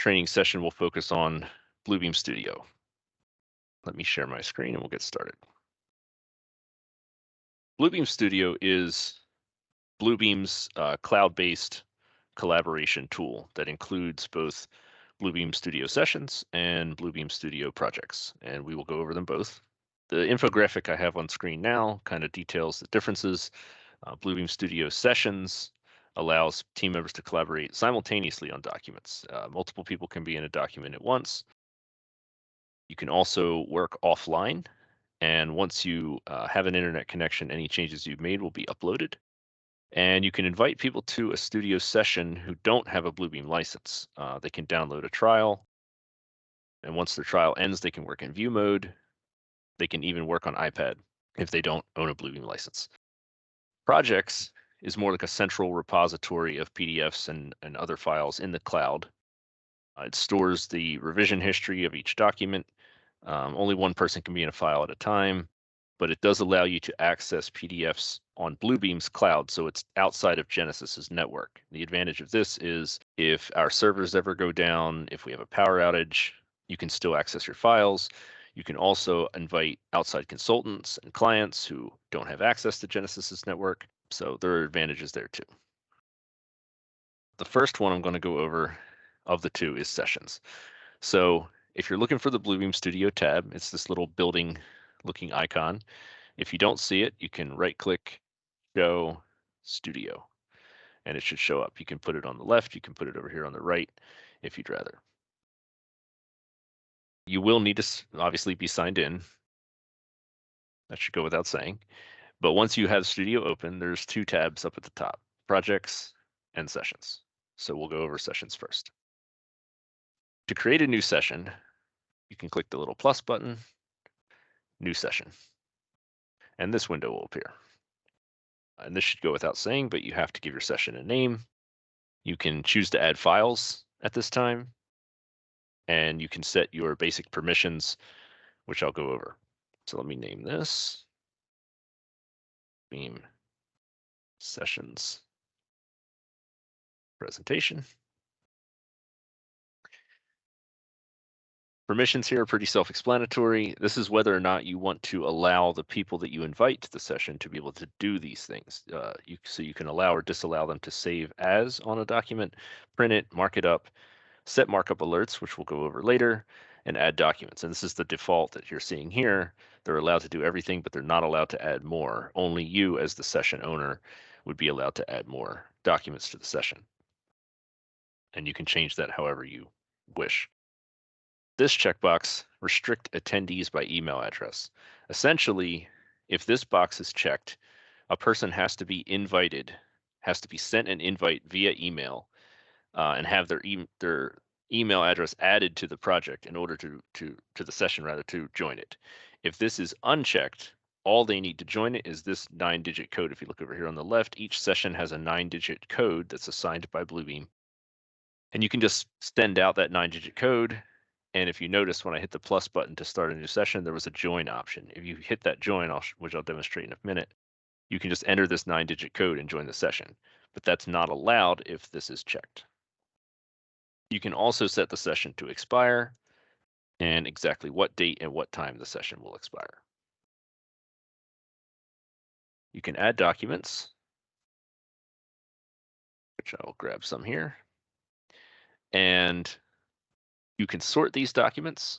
training session will focus on Bluebeam Studio. Let me share my screen and we'll get started. Bluebeam Studio is Bluebeam's cloud-based collaboration tool that includes both Bluebeam Studio sessions and Bluebeam Studio projects, and we will go over them both. The infographic I have on screen now kind of details the differences. Bluebeam Studio sessions allows team members to collaborate simultaneously on documents. Multiple people can be in a document at once. You can also work offline, and once you have an internet connection, any changes you've made will be uploaded. And you can invite people to a studio session who don't have a Bluebeam license. They can download a trial, and once their trial ends, they can work in view mode. They can even work on iPad if they don't own a Bluebeam license. Projects is more like a central repository of PDFs and other files in the cloud. It stores the revision history of each document. Only one person can be in a file at a time, but it does allow you to access PDFs on Bluebeam's cloud, so it's outside of Genesis's network. The advantage of this is if our servers ever go down, if we have a power outage, you can still access your files. You can also invite outside consultants and clients who don't have access to Genesis's network, so there are advantages there too. The first one I'm going to go over of the two is sessions. So if you're looking for the Bluebeam Studio tab, it's this little building looking icon. If you don't see it, you can right click, show Studio, and it should show up. You can put it on the left, you can put it over here on the right if you'd rather. You will need to obviously be signed in. That should go without saying. But once you have Studio open, there's two tabs up at the top, projects and sessions. So we'll go over sessions first. To create a new session, you can click the little plus button, new session, and this window will appear. And this should go without saying, but you have to give your session a name. You can choose to add files at this time, and you can set your basic permissions, which I'll go over. So let me name this Beam Sessions Presentation. Permissions here are pretty self-explanatory. This is whether or not you want to allow the people that you invite to the session to be able to do these things. So you can allow or disallow them to save as on a document, print it, mark it up, set markup alerts, which we'll go over later, and add documents. And this is the default that you're seeing here. They're allowed to do everything, but they're not allowed to add more. Only you as the session owner would be allowed to add more documents to the session. And you can change that however you wish. This checkbox, restrict attendees by email address. Essentially, if this box is checked, a person has to be invited, has to be sent an invite via email, and have their email address added to the project in order to the session rather to join it. If this is unchecked, all they need to join it is this 9-digit code. If you look over here on the left, each session has a 9-digit code that's assigned by Bluebeam. And you can just send out that 9-digit code. And if you notice when I hit the plus button to start a new session, there was a join option. If you hit that join, which I'll demonstrate in a minute, you can just enter this 9-digit code and join the session. But that's not allowed if this is checked. You can also set the session to expire and exactly what date and what time the session will expire. You can add documents, which I will grab some here. And you can sort these documents.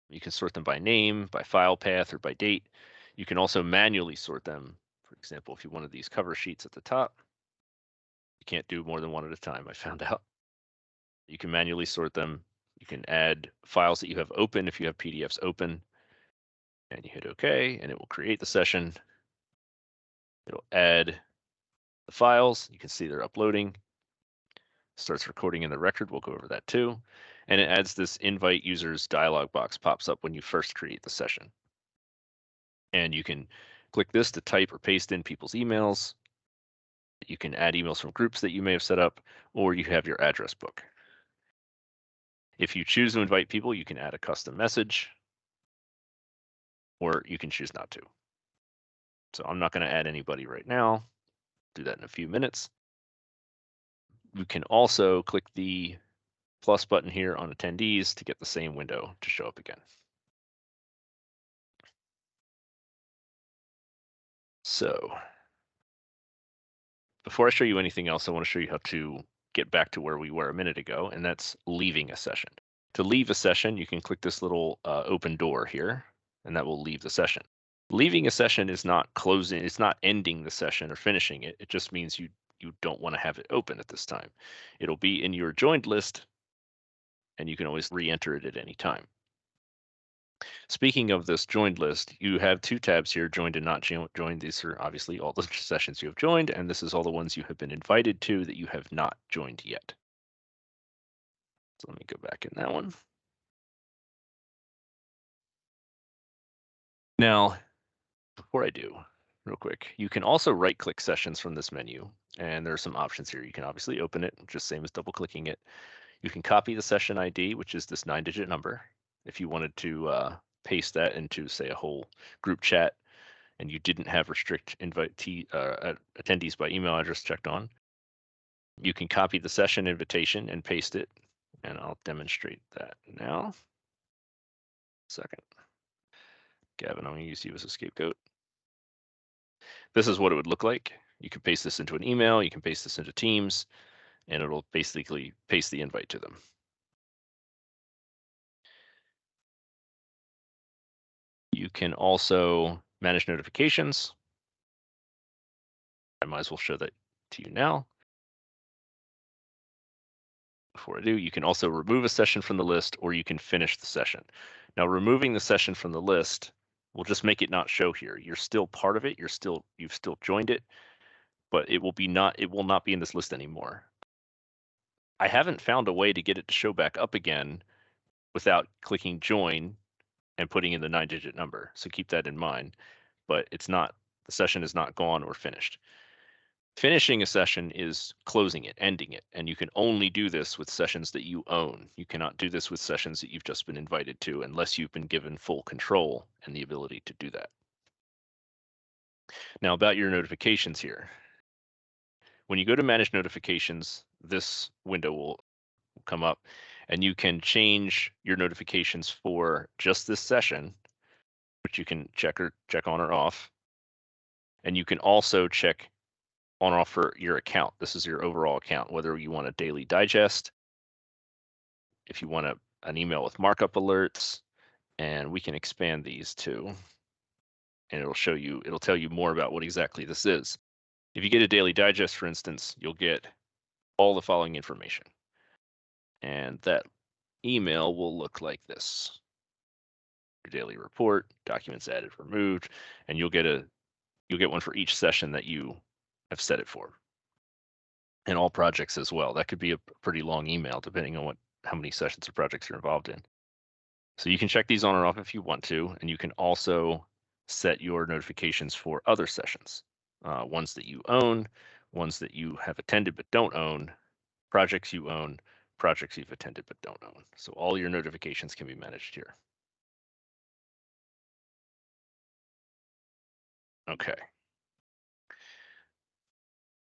You can sort them by name, by file path, or by date. You can also manually sort them. For example, if you wanted these cover sheets at the top, you can't do more than one at a time, I found out. You can manually sort them. You can add files that you have open if you have PDFs open. And you hit OK, and it will create the session. It'll add the files. You can see they're uploading. Starts recording in the record. We'll go over that too. And it adds this invite users dialog box pops up when you first create the session. And you can click this to type or paste in people's emails. You can add emails from groups that you may have set up, or you have your address book. If you choose to invite people, you can add a custom message, or you can choose not to. So I'm not going to add anybody right now. Do that in a few minutes. You can also click the plus button here on attendees to get the same window to show up again. So before I show you anything else, I want to show you how to get back to where we were a minute ago, and that's leaving a session. To leave a session, you can click this little open door here, and that will leave the session. Leaving a session is not closing, it's not ending the session or finishing it. It just means you don't want to have it open at this time. It'll be in your joined list, and you can always re-enter it at any time. Speaking of this joined list, you have two tabs here, joined and not joined. These are obviously all the sessions you have joined, and this is all the ones you have been invited to that you have not joined yet. So let me go back in that one. Now, before I do, real quick, you can also right-click sessions from this menu, and there are some options here. You can obviously open it, just same as double-clicking it. You can copy the session ID, which is this 9-digit number. If you wanted to paste that into, say, a whole group chat, and you didn't have restrict attendees by email address checked on, you can copy the session invitation and paste it, and I'll demonstrate that now. Second. Gavin, I'm going to use you as a scapegoat. This is what it would look like. You can paste this into an email, you can paste this into Teams, and it'll basically paste the invite to them. You can also manage notifications. I might as well show that to you now. Before I do, you can also remove a session from the list, or you can finish the session. Now, removing the session from the list will just make it not show here. You're still part of it. You've still joined it, but it will not be in this list anymore. I haven't found a way to get it to show back up again without clicking join and putting in the 9-digit number. So keep that in mind. But the session is not gone or finished. Finishing a session is closing it, ending it, and you can only do this with sessions that you own. You cannot do this with sessions that you've just been invited to unless you've been given full control and the ability to do that. Now about your notifications here. When you go to manage notifications, this window will come up, and you can change your notifications for just this session, which you can check on or off. And you can also check on or off for your account. This is your overall account, whether you want a daily digest, if you want an email with markup alerts, and we can expand these too. And it'll tell you more about what exactly this is. If you get a daily digest, for instance, you'll get all the following information. And that email will look like this. Your daily report, documents added, removed, and you'll get one for each session that you have set it for. And all projects as well. That could be a pretty long email depending on how many sessions or projects you're involved in. So you can check these on or off if you want to, and you can also set your notifications for other sessions, ones that you own, ones that you have attended but don't own, projects you own, projects you've attended but don't own. So all your notifications can be managed here. Okay.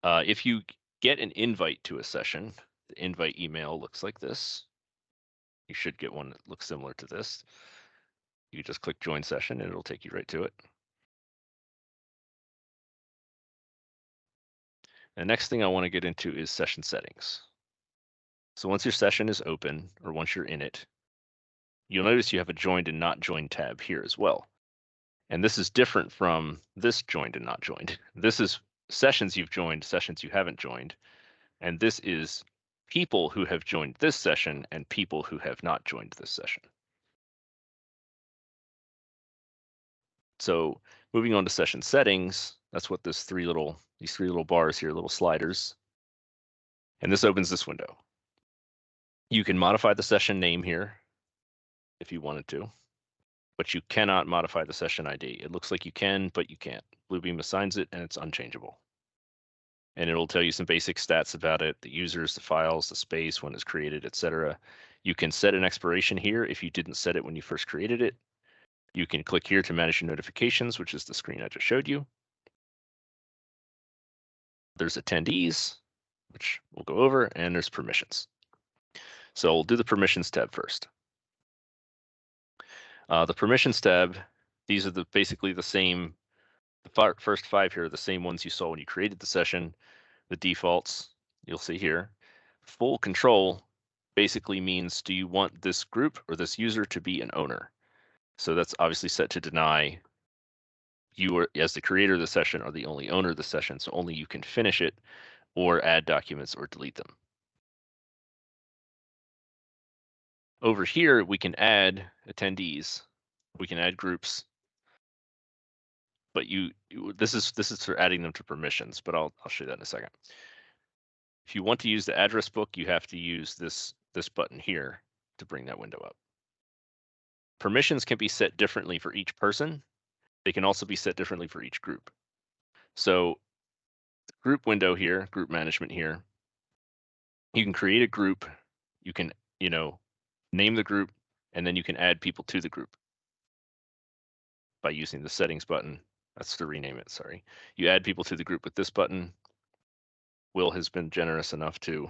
If you get an invite to a session, the invite email looks like this. You should get one that looks similar to this. You just click join session and it'll take you right to it. The next thing I want to get into is session settings. So once your session is open, or once you're in it, you'll notice you have a joined and not joined tab here as well. And this is different from this joined and not joined. This is sessions you've joined, sessions you haven't joined. And this is people who have joined this session and people who have not joined this session. So moving on to session settings, that's what these three little bars here, little sliders. And this opens this window. You can modify the session name here if you wanted to, but you cannot modify the session ID. It looks like you can, but you can't. Bluebeam assigns it and it's unchangeable. And it'll tell you some basic stats about it, the users, the files, the space, when it's created, etc. You can set an expiration here if you didn't set it when you first created it. You can click here to manage your notifications, which is the screen I just showed you. There's attendees, which we'll go over, and there's permissions. So we'll do the permissions tab first. The permissions tab, these are basically the same. The first 5 here are the same ones you saw when you created the session. The defaults you'll see here. Full control basically means, do you want this group or this user to be an owner? So that's obviously set to deny. You are, as the creator of the session, are the only owner of the session, so only you can finish it or add documents or delete them. Over here, we can add attendees. We can add groups, but this is for adding them to permissions, but I'll show you that in a second. If you want to use the address book, you have to use this button here to bring that window up. Permissions can be set differently for each person. They can also be set differently for each group. So the group window here, group management here, you can create a group. You can, name the group, and then you can add people to the group by using the settings button. That's to rename it, sorry. You add people to the group with this button. Will has been generous enough to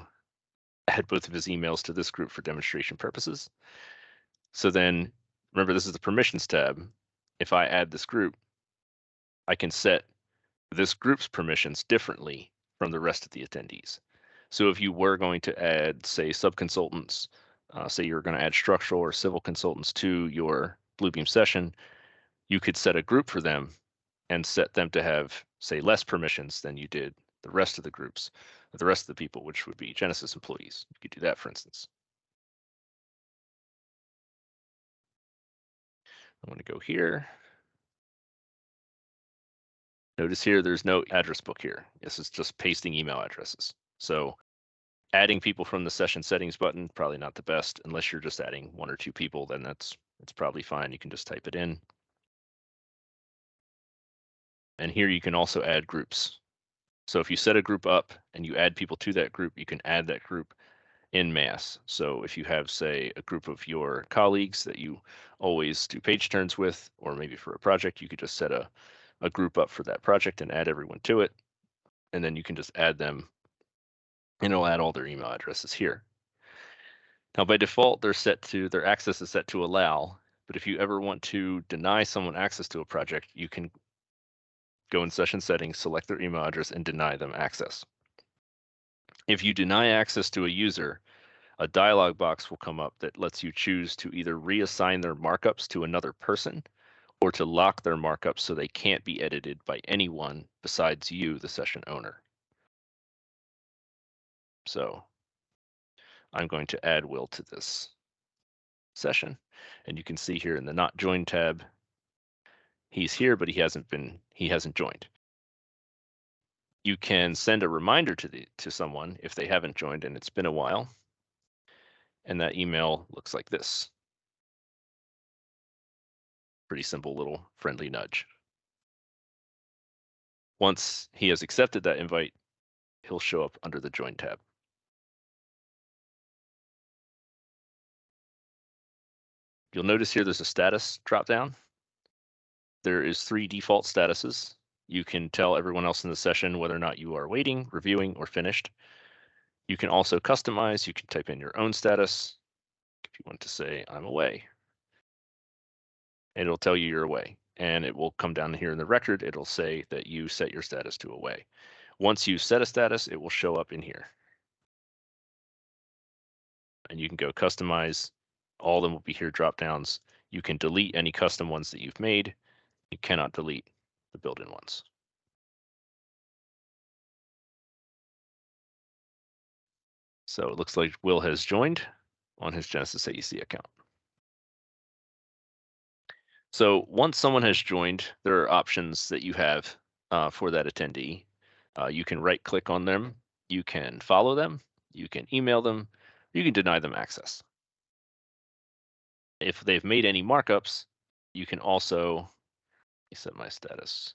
add both of his emails to this group for demonstration purposes. So then, remember, this is the permissions tab. If I add this group, I can set this group's permissions differently from the rest of the attendees. So if you were going to add, say, sub-consultants, say you're going to add structural or civil consultants to your Bluebeam session, you could set a group for them and set them to have, say, less permissions than you did the rest of the groups, the rest of the people, which would be Genesis employees. You could do that, for instance. I'm going to go here. Notice here, there's no address book here. This is just pasting email addresses. So adding people from the session settings button, probably not the best. Unless you're just adding 1 or 2 people, then it's probably fine. You can just type it in. And here you can also add groups. So if you set a group up and you add people to that group, you can add that group in mass. So if you have, say, a group of your colleagues that you always do page turns with, or maybe for a project, you could just set a group up for that project and add everyone to it. And then you can just add them, and it'll add all their email addresses here. Now, by default, their access is set to allow, but if you ever want to deny someone access to a project, you can go in session settings, select their email address, and deny them access. If you deny access to a user, a dialog box will come up that lets you choose to either reassign their markups to another person or to lock their markups so they can't be edited by anyone besides you, the session owner. So I'm going to add Will to this session, and you can see here in the Not Joined tab, he's here, but he hasn't joined. You can send a reminder to someone if they haven't joined and it's been a while, and that email looks like this. Pretty simple little friendly nudge. Once he has accepted that invite, he'll show up under the Join tab. You'll notice here there's a status dropdown. There is 3 default statuses. You can tell everyone else in the session whether or not you are waiting, reviewing, or finished. You can also customize. You can type in your own status. If you want to say, I'm away, it'll tell you you're away. And it will come down here in the record. It'll say that you set your status to away. Once you set a status, it will show up in here. And you can go customize. All of them will be here drop downs. You can delete any custom ones that you've made. You cannot delete the built-in ones. So it looks like Will has joined on his Genesis AEC account. So once someone has joined, there are options that you have for that attendee. You can right-click on them. You can follow them. You can email them. You can deny them access. If they've made any markups, you can also set my status.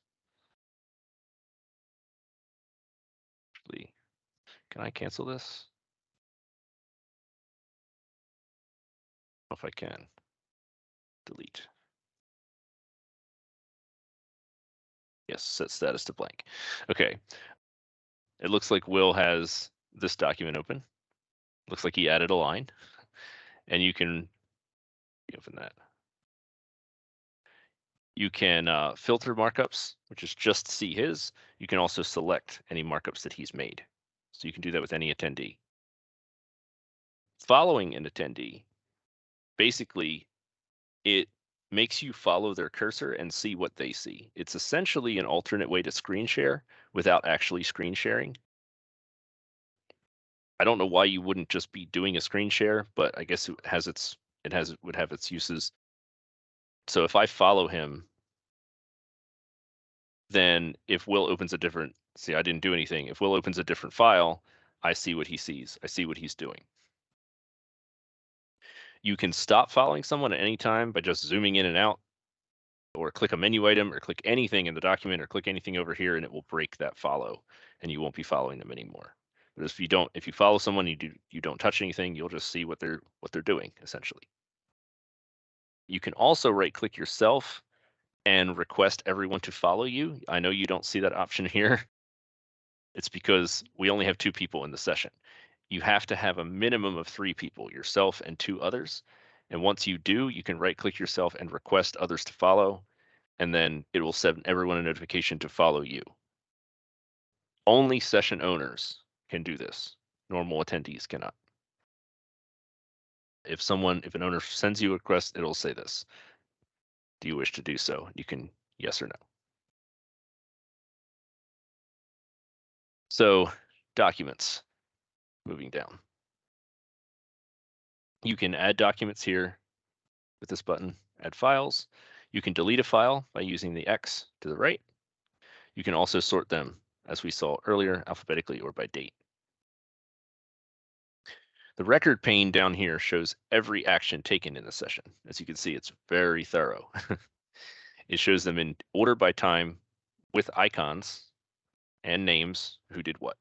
Actually, can I cancel this? I don't know if I can. Delete. Yes, set status to blank. Okay. It looks like Will has this document open. Looks like he added a line. and you can open that. You can filter markups, which is just see his. You can also select any markups that he's made. So you can do that with any attendee. Following an attendee, basically, it makes you follow their cursor and see what they see. It's essentially an alternate way to screen share without actually screen sharing. I don't know why you wouldn't just be doing a screen share, but I guess it would have its uses. So if I follow him, then if Will opens a different, see, I didn't do anything. If Will opens a different file, I see what he sees. I see what he's doing. You can stop following someone at any time by just zooming in and out, or click a menu item, or click anything in the document, or click anything over here, and it will break that follow, and you won't be following them anymore. But if you follow someone, you don't touch anything, you'll just see what they're doing essentially. You can also right-click yourself and request everyone to follow you. I know you don't see that option here. It's because we only have 2 people in the session. You have to have a minimum of 3 people, yourself and 2 others. And once you do, you can right-click yourself and request others to follow, and then it will send everyone a notification to follow you. Only session owners can do this. Normal attendees cannot. If an owner sends you a request, it'll say this. Do you wish to do so? You can yes or no. So documents, moving down. You can add documents here with this button, add files. You can delete a file by using the X to the right. You can also sort them, as we saw earlier, alphabetically or by date. The record pane down here shows every action taken in the session. As you can see, it's very thorough. It shows them in order by time with icons and names who did what.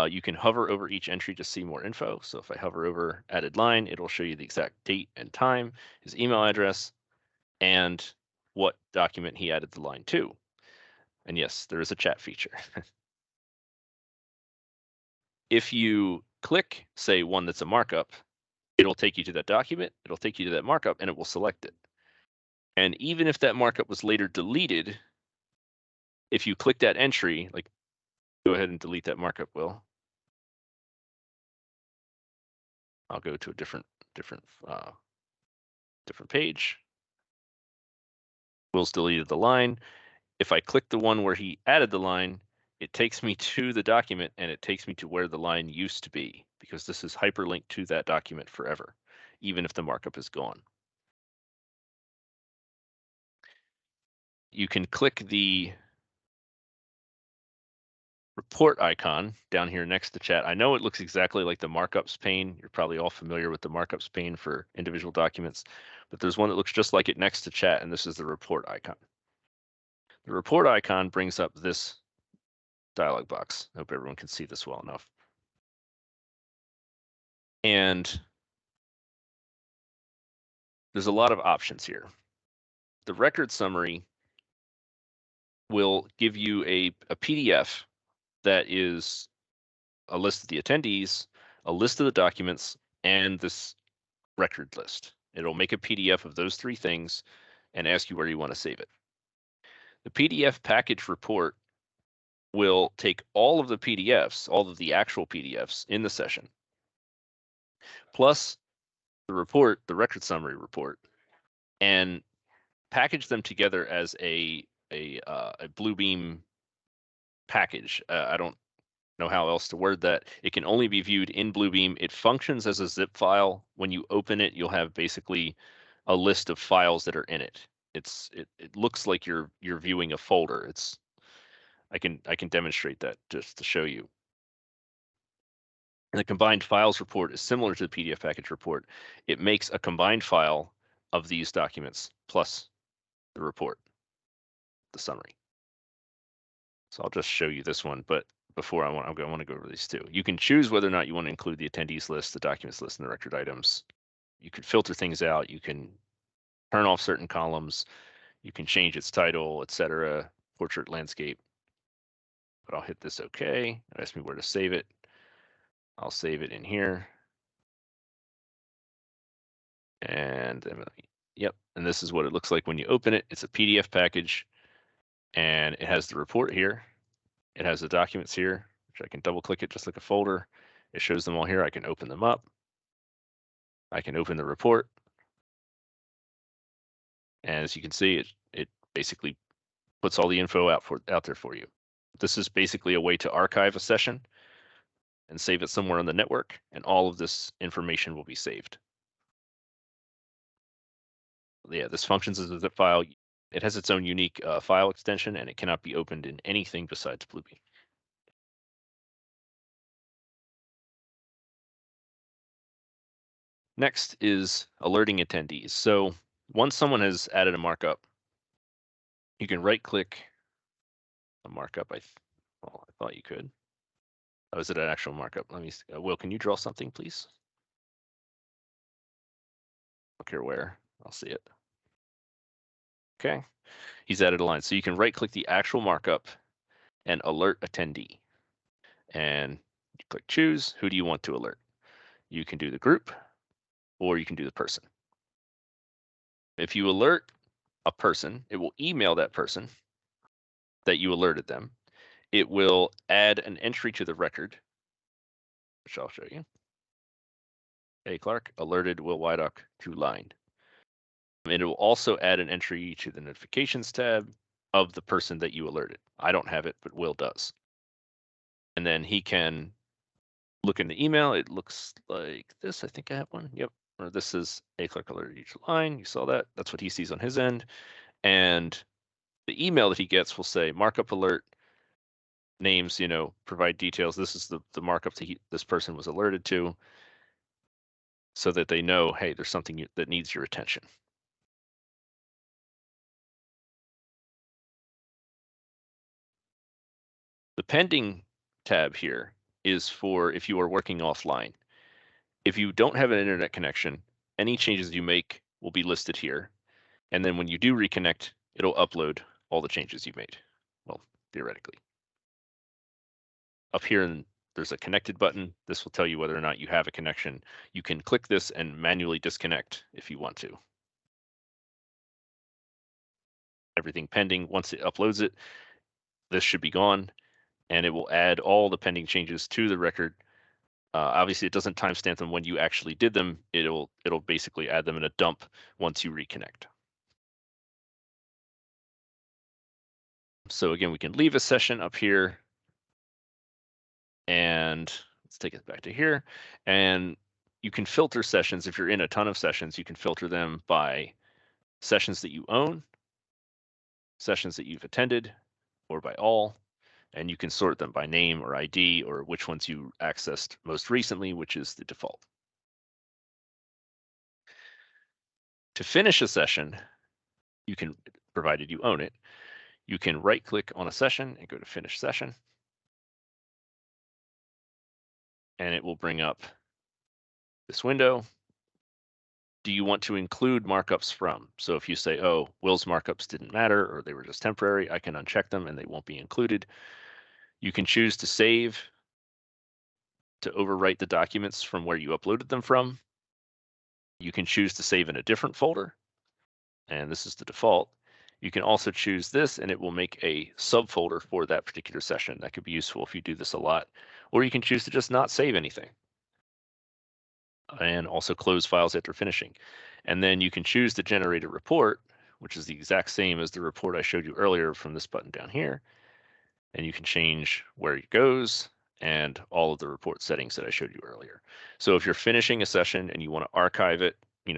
You can hover over each entry to see more info. So if I hover over added line, it'll show you the exact date and time, his email address, and what document he added the line to. And yes, there is a chat feature. If you click, say, one that's a markup, it'll take you to that document, it'll take you to that markup, and it will select it. And even if that markup was later deleted, if you click that entry, like go ahead and delete that markup, Will. I'll go to a different page. Will's deleted the line. If I click the one where he added the line, it takes me to the document and it takes me to where the line used to be, because this is hyperlinked to that document forever, even if the markup is gone. You can click the report icon down here next to chat. I know it looks exactly like the markups pane. You're probably all familiar with the markups pane for individual documents, but there's one that looks just like it next to chat, and this is the report icon. The report icon brings up this dialog box. I hope everyone can see this well enough. And there's a lot of options here. The record summary will give you a PDF that is a list of the attendees, a list of the documents, and this record list. It'll make a PDF of those 3 things and ask you where you want to save it. The PDF package report will take all of the PDFs, all of the actual PDFs in the session, plus the report, the record summary report, and package them together as a Bluebeam package. I don't know how else to word that. It can only be viewed in Bluebeam. It functions as a zip file. When you open it, you'll have basically a list of files that are in it. It looks like you're viewing a folder. I can demonstrate that just to show you. And the combined files report is similar to the PDF package report. It makes a combined file of these documents plus the report, the summary. So I'll just show you this one, but before I want to go over these 2. You can choose whether or not you want to include the attendees list, the documents list, and the record items. You can filter things out. You can turn off certain columns. You can change its title, etc. Portrait, landscape. But I'll hit this OK. It asks me where to save it. I'll save it in here. And yep, and this is what it looks like when you open it. It's a PDF package, and it has the report here. It has the documents here, which I can double click it just like a folder. It shows them all here. I can open them up. I can open the report. And as you can see, it basically puts all the info out there for you. This is basically a way to archive a session and save it somewhere on the network, and all of this information will be saved. Yeah, this functions as a zip file. It has its own unique file extension, and it cannot be opened in anything besides Bluebeam. Next is alerting attendees. So once someone has added a markup, you can right-click a markup. Well, I thought you could. Oh, is it an actual markup? Let me see. Will, can you draw something, please? Look here where. I'll see it. Okay. He's added a line. So you can right-click the actual markup and alert attendee. And you click choose. Who do you want to alert? You can do the group, or you can do the person. If you alert a person, it will email that person that you alerted them. It will add an entry to the record, which I'll show you. Hey, Clark, alerted Will Wydock to line. And it will also add an entry to the notifications tab of the person that you alerted. I don't have it, but Will does. And then he can look in the email. It looks like this. I think I have one. Yep. Or this is a Clark alerted each line. You saw that. That's what he sees on his end. And the email that he gets will say markup alert, names, provide details. This is the markup that this person was alerted to, so that they know, hey, there's something that needs your attention. The pending tab here is for if you are working offline. If you don't have an internet connection, any changes you make will be listed here. And then when you do reconnect, it'll upload all the changes you made. Well, theoretically. Up here, there's a connected button. This will tell you whether or not you have a connection. You can click this and manually disconnect if you want to. Everything pending. Once it uploads it, this should be gone, and it will add all the pending changes to the record. Obviously, it doesn't timestamp them when you actually did them. It'll basically add them in a dump once you reconnect. So again, we can leave a session up here, and let's take it back to here. And you can filter sessions. If you're in a ton of sessions, you can filter them by sessions that you own, sessions that you've attended, or by all. And you can sort them by name or ID, or which ones you accessed most recently, which is the default. To finish a session, you can, provided you own it, you can right-click on a session and go to Finish Session. And it will bring up this window. Do you want to include markups from? So if you say, oh, Will's markups didn't matter, or they were just temporary, I can uncheck them and they won't be included. You can choose to save, to overwrite the documents from where you uploaded them from. You can choose to save in a different folder, and this is the default. You can also choose this, and it will make a subfolder for that particular session. That could be useful if you do this a lot. Or you can choose to just not save anything, and also close files after finishing. And then you can choose to generate a report, which is the exact same as the report I showed you earlier from this button down here. And you can change where it goes and all of the report settings that I showed you earlier. So if you're finishing a session and you want to archive it,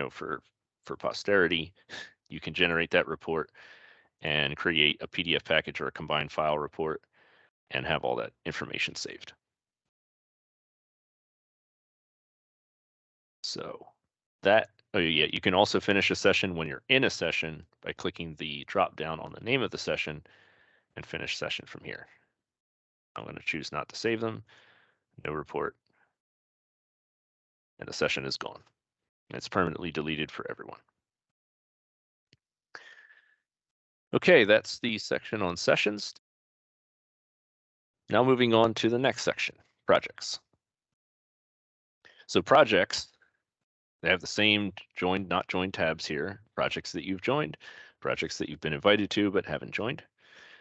for posterity, you can generate that report and create a PDF package or a combined file report and have all that information saved. So oh yeah, you can also finish a session when you're in a session by clicking the drop down on the name of the session and finish session from here. I'm going to choose not to save them, no report, and the session is gone. It's permanently deleted for everyone. Okay, that's the section on sessions. Now moving on to the next section, projects. So projects, They have the same joined, not joined tabs here. Projects that you've joined, projects that you've been invited to but haven't joined.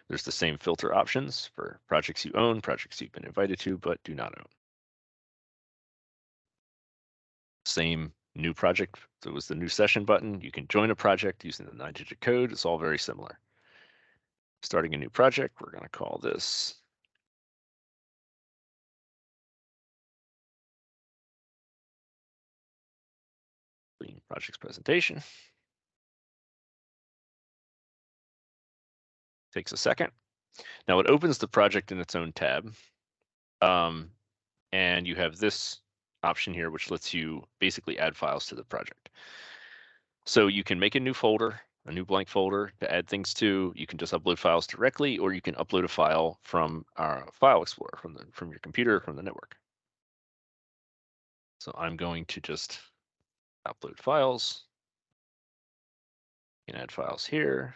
There's the same filter options for projects you own, projects you've been invited to but do not own. Same new project. So it was the new session button. You can join a project using the 9-digit code. It's all very similar. Starting a new project, we're going to call this projects presentation. Takes a second. Now it opens the project in its own tab. And you have this option here, which lets you basically add files to the project. So you can make a new folder, a new blank folder to add things to. You can just upload files directly, or you can upload a file from our file explorer, from your computer, from the network. So I'm going to just upload files. You can add files here.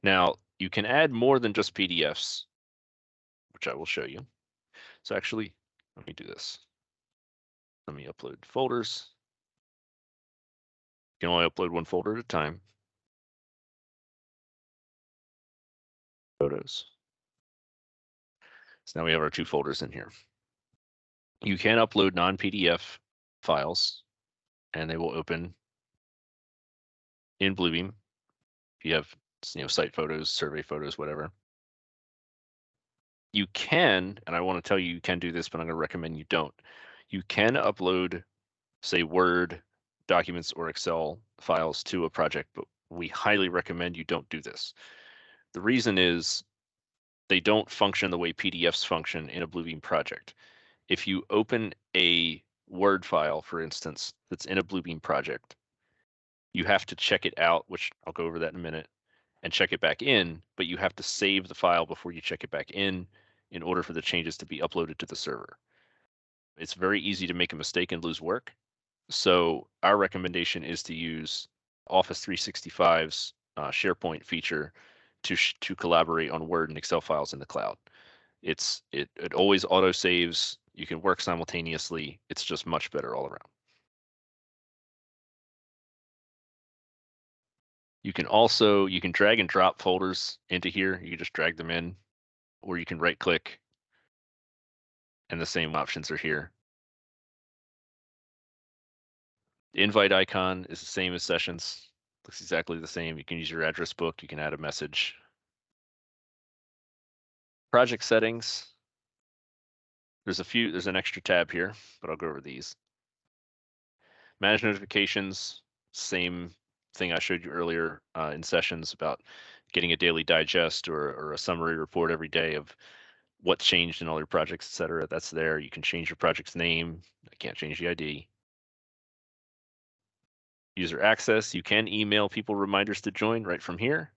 Now you can add more than just PDFs, which I will show you. So actually, let me do this. Let me upload folders. You can only upload one folder at a time. Photos. So now we have our two folders in here. You can upload non-PDF files, and they will open in Bluebeam. If you have, site photos, survey photos, whatever. You can, and I want to tell you can do this, but I'm going to recommend you don't. You can upload, say, Word documents or Excel files to a project, but we highly recommend you don't do this. The reason is they don't function the way PDFs function in a Bluebeam project. If you open a Word file, for instance, that's in a Bluebeam project, you have to check it out, which I'll go over that in a minute, and check it back in, but you have to save the file before you check it back in order for the changes to be uploaded to the server. It's very easy to make a mistake and lose work. So our recommendation is to use Office 365's SharePoint feature to collaborate on Word and Excel files in the cloud. It always auto saves. You can work simultaneously. It's just much better all around. You can drag and drop folders into here. You can just drag them in, or you can right click and the same options are here. The invite icon is the same as sessions. Looks exactly the same. You can use your address book. You can add a message. Project settings. There's an extra tab here, but I'll go over these. Manage notifications, same thing I showed you earlier in sessions about getting a daily digest or a summary report every day of what's changed in all your projects, et cetera. That's there. You can change your project's name. I can't change the ID. User access, you can email people reminders to join right from here.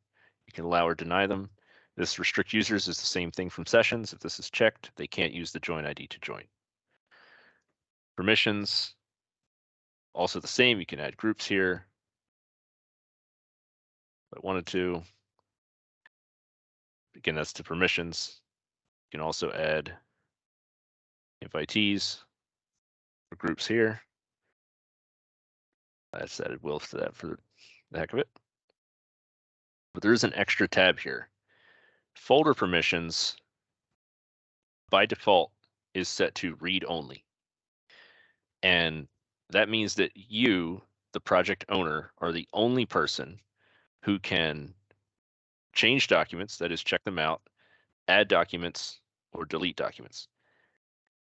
You can allow or deny them. This restrict users is the same thing from sessions. If this is checked, they can't use the join ID to join. Permissions, also the same. You can add groups here if I wanted to. Again, that's to permissions. You can also add invitees or groups here. I just added Wilf to that for the heck of it. But there is an extra tab here. Folder permissions, by default, is set to read only. And that means that you, the project owner, are the only person who can change documents, that is, check them out, add documents, or delete documents,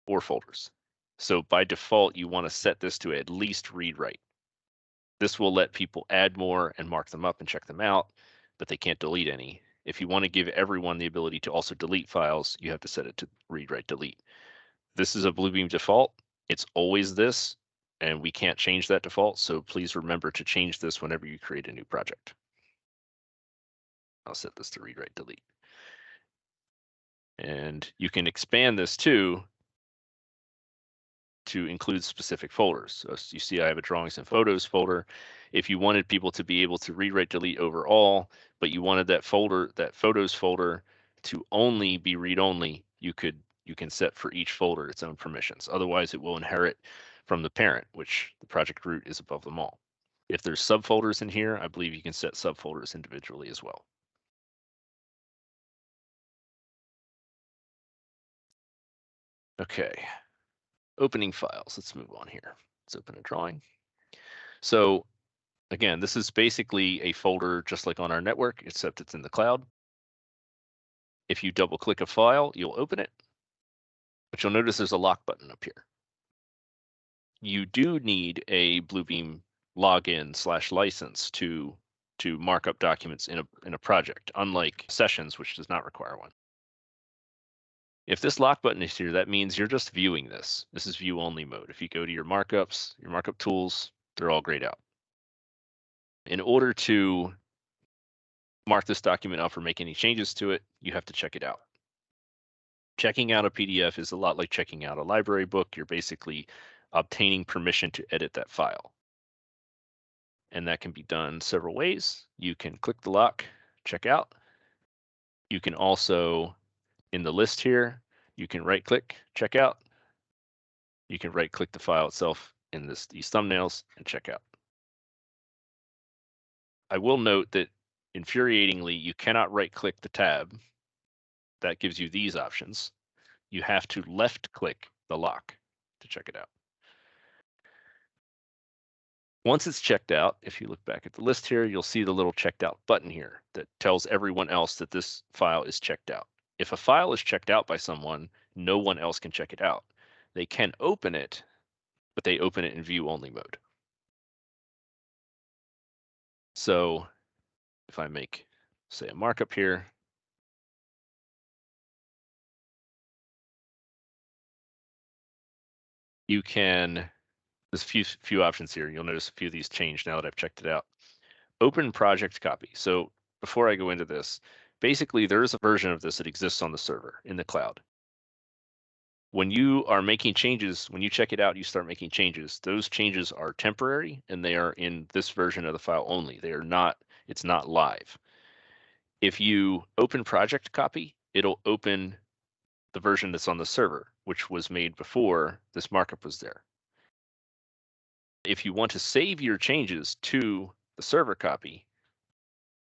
or folders. So by default, you want to set this to at least read-write. This will let people add more and mark them up and check them out, but they can't delete any. If you want to give everyone the ability to also delete files, you have to set it to read, write, delete. This is a Bluebeam default. It's always this, and we can't change that default. So please remember to change this whenever you create a new project. I'll set this to read, write, delete. And you can expand this too to include specific folders. So you see I have a drawings and photos folder. If you wanted people to be able to read, write, delete overall, but you wanted that folder, that photos folder, to only be read only, you can set for each folder its own permissions. Otherwise, it will inherit from the parent, which the project root is above them all. If there's subfolders in here, I believe you can set subfolders individually as well. Okay, opening files. Let's move on here. Let's open a drawing. So again, this is basically a folder just like on our network, except it's in the cloud. If you double click a file, you'll open it, but you'll notice there's a lock button up here. You do need a Bluebeam login/license to mark up documents in a project, unlike sessions, which does not require one. If this lock button is here, that means you're just viewing this. This is view only mode. If you go to your markups, your markup tools, they're all grayed out. In order to mark this document up or make any changes to it, you have to check it out. Checking out a PDF is a lot like checking out a library book. You're basically obtaining permission to edit that file. And that can be done several ways. You can click the lock, check out. You can also, in the list here, you can right click, check out. You can right click the file itself in these thumbnails and check out. I will note that infuriatingly, you cannot right click the tab. That gives you these options. You have to left click the lock to check it out. Once it's checked out, if you look back at the list here, you'll see the little checked out button here that tells everyone else that this file is checked out. If a file is checked out by someone, no one else can check it out. They can open it, but they open it in view only mode. So if I make, say, a markup here, you can, there's a few options here. You'll notice a few of these changed now that I've checked it out. Open project copy. So before I go into this, basically there is a version of this that exists on the server in the cloud. When you are making changes, when you check it out, you start making changes. Those changes are temporary and they are in this version of the file only. They are not, it's not live. If you open project copy, it'll open the version that's on the server, which was made before this markup was there. If you want to save your changes to the server copy,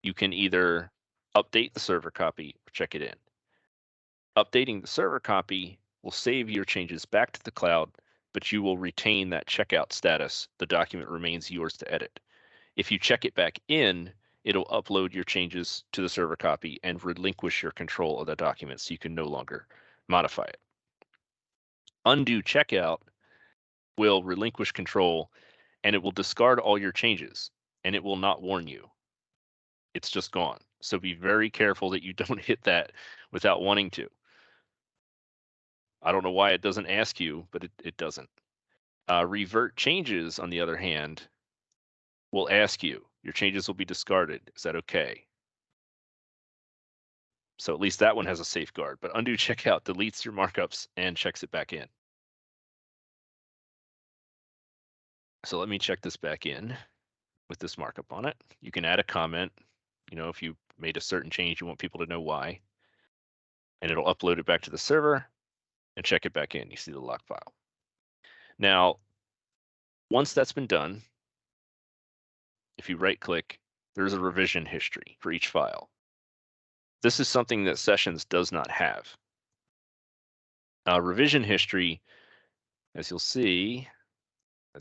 you can either update the server copy or check it in. Updating the server copy will save your changes back to the cloud, but you will retain that checkout status. The document remains yours to edit. If you check it back in, it'll upload your changes to the server copy and relinquish your control of the document so you can no longer modify it. Undo checkout will relinquish control and it will discard all your changes and it will not warn you. It's just gone. So be very careful that you don't hit that without wanting to. I don't know why it doesn't ask you, but it doesn't. Revert changes, on the other hand, will ask you, your changes will be discarded. Is that okay? So at least that one has a safeguard, but undo checkout deletes your markups and checks it back in. So let me check this back in with this markup on it. You can add a comment, you know, if you made a certain change, you want people to know why, and it'll upload it back to the server and check it back in. You see the lock file. Now, once that's been done, if you right click, there's a revision history for each file. This is something that Sessions does not have. Revision history, as you'll see,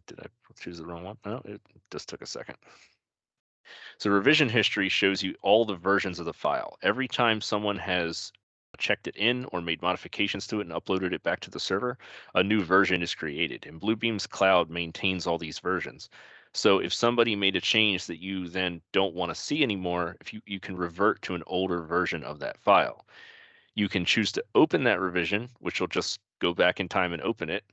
did I choose the wrong one? No, it just took a second. So revision history shows you all the versions of the file. Every time someone has checked it in or made modifications to it and uploaded it back to the server, a new version is created. And Bluebeam's cloud maintains all these versions. So if somebody made a change that you then don't want to see anymore, if you can revert to an older version of that file. You can choose to open that revision, which will just go back in time and open it.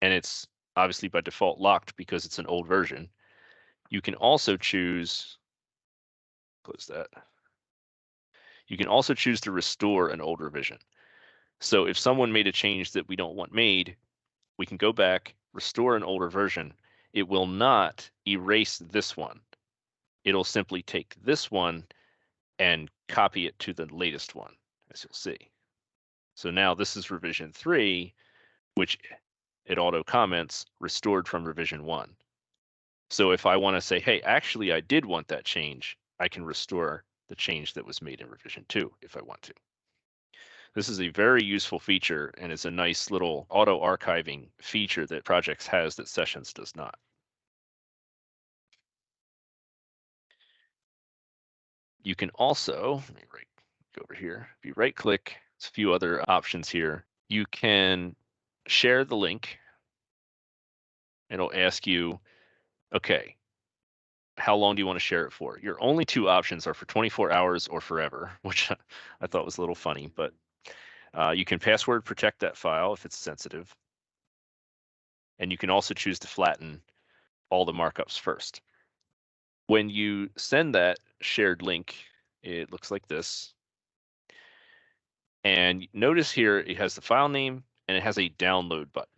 And it's obviously by default locked because it's an old version. You can also choose, close that. You can also choose to restore an old revision. So if someone made a change that we don't want made, we can go back, restore an older version. It will not erase this one. It'll simply take this one and copy it to the latest one, as you'll see. So now this is revision 3, which it auto comments restored from revision 1. So if I want to say, hey, actually, I did want that change, I can restore the change that was made in revision 2 if I want to. This is a very useful feature, and it's a nice little auto archiving feature that Projects has that Sessions does not. You can also, let me go over here. If you right click, there's a few other options here. You can share the link. It'll ask you, okay, how long do you want to share it for? Your only two options are for 24 hours or forever, which I thought was a little funny, but you can password protect that file if it's sensitive. And you can also choose to flatten all the markups first. When you send that shared link, it looks like this. And notice here it has the file name and it has a download button.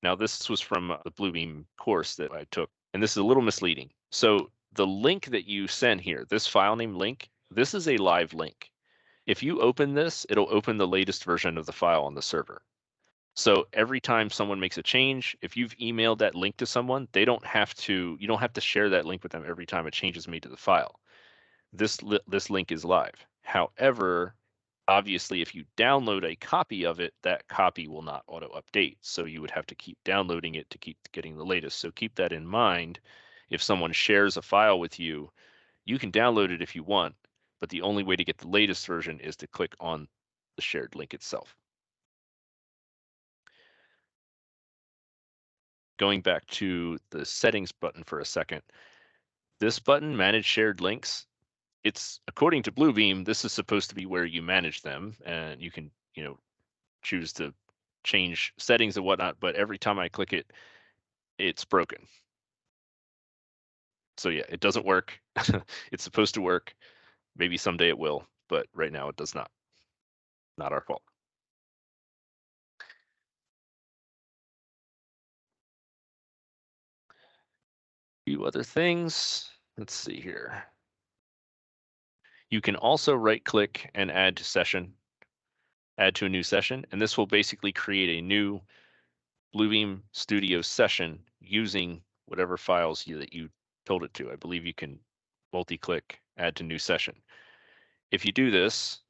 Now, this was from the Bluebeam course that I took, and this is a little misleading. So the link that you send here, this file name link, this is a live link. If you open this, it'll open the latest version of the file on the server. So every time someone makes a change, if you've emailed that link to someone, you don't have to share that link with them every time a change is made to the file. This link is live. However, obviously, if you download a copy of it, that copy will not auto update. So you would have to keep downloading it to keep getting the latest. So keep that in mind. If someone shares a file with you, you can download it if you want, but the only way to get the latest version is to click on the shared link itself. Going back to the settings button for a second, this button, Manage Shared Links, it's according to Bluebeam, this is supposed to be where you manage them, and you can, choose to change settings and whatnot. But every time I click it, it's broken. So yeah, it doesn't work. It's supposed to work. Maybe someday it will, but right now it does not. Not our fault. A few other things. Let's see here. You can also right click and add to session, add to a new session, and this will basically create a new Bluebeam Studio session using whatever files that you told it to. I believe you can multi-click, add to new session. If you do this,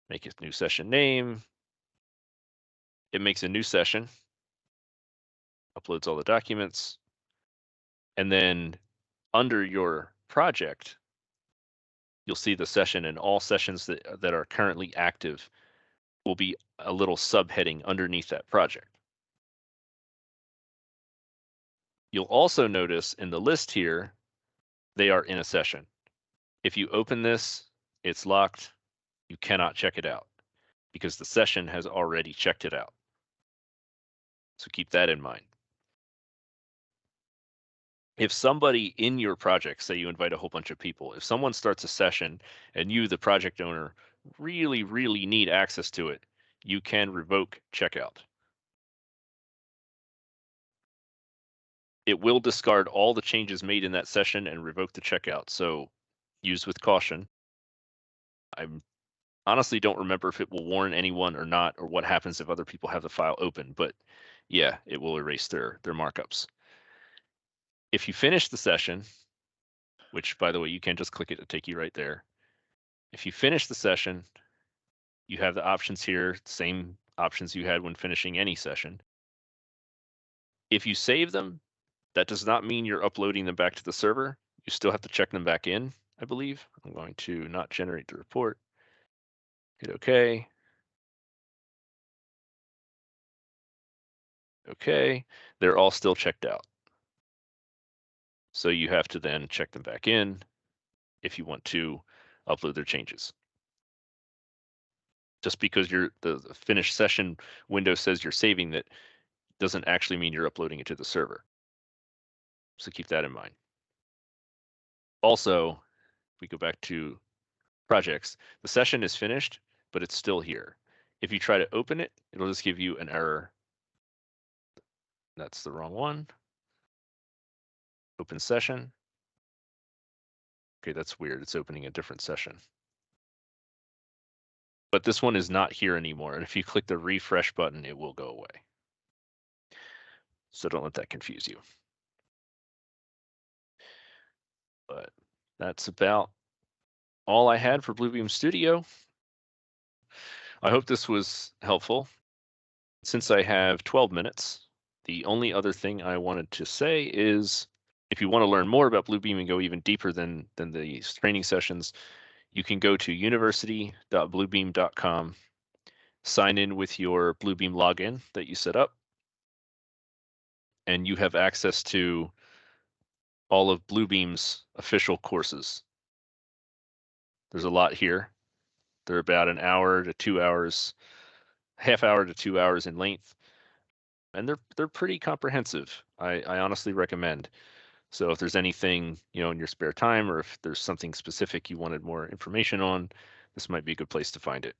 make a new session name, it makes a new session, uploads all the documents, and then under your project, you'll see the session, and all sessions that are currently active will be a little subheading underneath that project. You'll also notice in the list here, they are in a session. If you open this, it's locked. You cannot check it out because the session has already checked it out. So keep that in mind. If somebody in your project, say you invite a whole bunch of people, if someone starts a session and you, the project owner, really, really need access to it, you can revoke checkout. It will discard all the changes made in that session and revoke the checkout. So use with caution. I honestly don't remember if it will warn anyone or not, or what happens if other people have the file open, but yeah, it will erase their markups. If you finish the session, which by the way, you can just click it to take you right there. If you finish the session, you have the options here, same options you had when finishing any session. If you save them, that does not mean you're uploading them back to the server. You still have to check them back in, I believe. I'm going to not generate the report. Hit OK. OK. They're all still checked out. So you have to then check them back in if you want to upload their changes. Just because the finished session window says you're saving it doesn't actually mean you're uploading it to the server. So keep that in mind. Also, we go back to projects. The session is finished, but it's still here. If you try to open it, it'll just give you an error. That's the wrong one. Open session. Okay, that's weird. It's opening a different session. but this one is not here anymore. And if you click the refresh button, it will go away. So don't let that confuse you. But that's about all I had for Bluebeam Studio. I hope this was helpful. Since I have 12 minutes, the only other thing I wanted to say is if you want to learn more about Bluebeam and go even deeper than these training sessions, you can go to university.bluebeam.com, sign in with your Bluebeam login that you set up, and you have access to all of Bluebeam's official courses. There's a lot here. They're about an hour to 2 hours, half hour to 2 hours in length, and they're pretty comprehensive. I honestly recommend. So if there's anything, in your spare time, or if there's something specific you wanted more information on, this might be a good place to find it.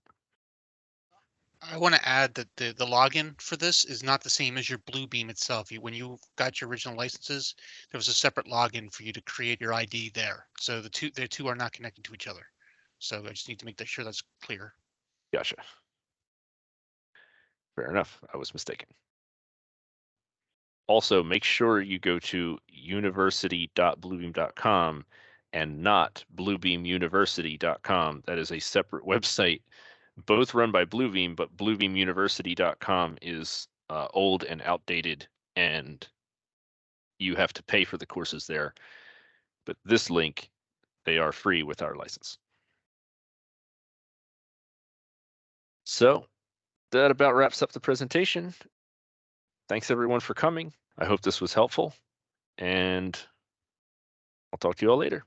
I want to add that the login for this is not the same as your Bluebeam itself. When you got your original licenses, there was a separate login for you to create your ID there. So the two are not connected to each other. So I just need to make sure that's clear. Gotcha. Fair enough. I was mistaken. Also, make sure you go to university.bluebeam.com and not bluebeamuniversity.com. That is a separate website, both run by Bluebeam, but bluebeamuniversity.com is old and outdated, and you have to pay for the courses there. But this link, they are free with our license. So that about wraps up the presentation. Thanks everyone for coming. I hope this was helpful, and I'll talk to you all later.